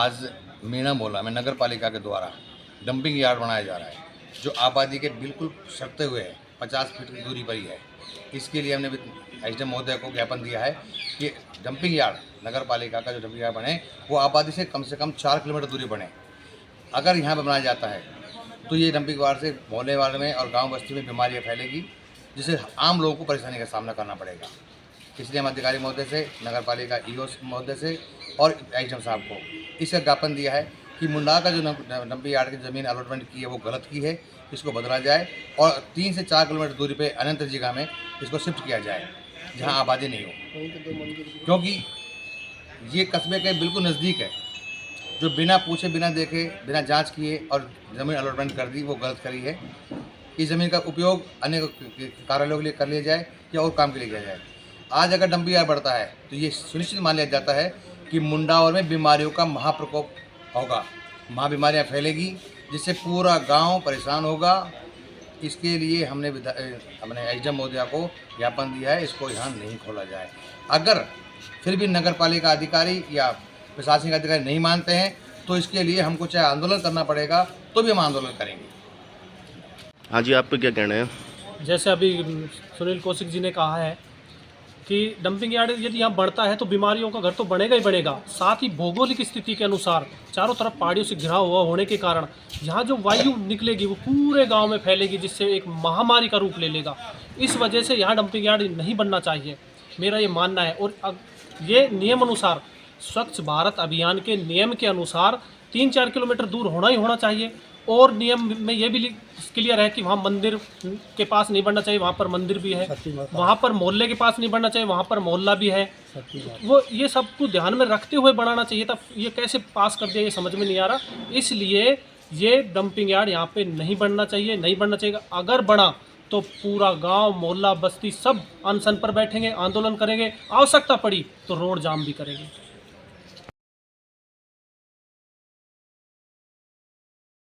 आज मीणा मोहल्ला में नगर पालिका के द्वारा डंपिंग यार्ड बनाया जा रहा है, जो आबादी के बिल्कुल सटते हुए है, 50 फीट की दूरी पर ही है। इसके लिए हमने एसडीएम महोदय को ज्ञापन दिया है कि डंपिंग यार्ड नगर पालिका का जो डंपिंग यार्ड बने वो आबादी से कम 4 किलोमीटर दूरी बने। अगर यहाँ पर बनाया जाता है तो ये डंपिंग यार्ड से मोहल्ले वाले में और गाँव बस्ती में बीमारियाँ फैलेगी, जिससे आम लोगों को परेशानी का सामना करना पड़ेगा। इसलिए हम अधिकारी महोदय से, नगर पालिका ईओ महोदय से और एसडीएम साहब को इसका ज्ञापन दिया है कि मुंडा का जो डंपिंग यार्ड की ज़मीन अलॉटमेंट की है वो गलत की है, इसको बदला जाए और 3 से 4 किलोमीटर दूरी पे अन्य जगह में इसको शिफ्ट किया जाए जहां आबादी नहीं हो, क्योंकि ये कस्बे के बिल्कुल नज़दीक है। जो बिना पूछे, बिना देखे, बिना जांच किए और ज़मीन अलॉटमेंट कर दी वो गलत करी है। इस ज़मीन का उपयोग अन्य कार्यालयों के लिए कर लिया जाए या और काम के लिए किया जाए। आज अगर डंपिंग यार्ड बढ़ता है तो ये सुनिश्चित मान लिया जाता है कि मुंडावर में बीमारियों का महाप्रकोप होगा, महाबीमारियाँ फैलेगी, जिससे पूरा गांव परेशान होगा। इसके लिए हमने अपने एसडीएम महोदया को ज्ञापन दिया है, इसको यहाँ नहीं खोला जाए। अगर फिर भी नगर पालिका अधिकारी या प्रशासनिक अधिकारी नहीं मानते हैं तो इसके लिए हमको चाहे आंदोलन करना पड़ेगा, तो भी हम आंदोलन करेंगे। हाँ जी, आप पे क्या कहना है? जैसे अभी सुनील कौशिक जी ने कहा है कि डंपिंग यार्ड यदि यहाँ बढ़ता है तो बीमारियों का घर तो बनेगा ही बनेगा। साथ ही भौगोलिक स्थिति के अनुसार चारों तरफ पहाड़ियों से घिरा हुआ होने के कारण यहाँ जो वायु निकलेगी वो पूरे गांव में फैलेगी, जिससे एक महामारी का रूप ले लेगा। इस वजह से यहाँ डंपिंग यार्ड नहीं बनना चाहिए, मेरा ये मानना है। और ये नियम अनुसार, स्वच्छ भारत अभियान के नियम के अनुसार 3-4 किलोमीटर दूर होना ही होना चाहिए। और नियम में ये भी क्लियर है कि वहाँ मंदिर के पास नहीं बढ़ना चाहिए, वहाँ पर मंदिर भी है। वहाँ पर मोहल्ले के पास नहीं बढ़ना चाहिए, वहाँ पर मोहल्ला भी है। वो ये सब कुछ ध्यान में रखते हुए बढ़ाना चाहिए था। ये कैसे पास कर दिया ये समझ में नहीं आ रहा। इसलिए ये डंपिंग यार्ड यहाँ पे नहीं बनना चाहिए, नहीं बनना चाहिए। अगर बना तो पूरा गांव, मोहल्ला, बस्ती सब अनशन पर बैठेंगे, आंदोलन करेंगे, आवश्यकता पड़ी तो रोड जाम भी करेंगे।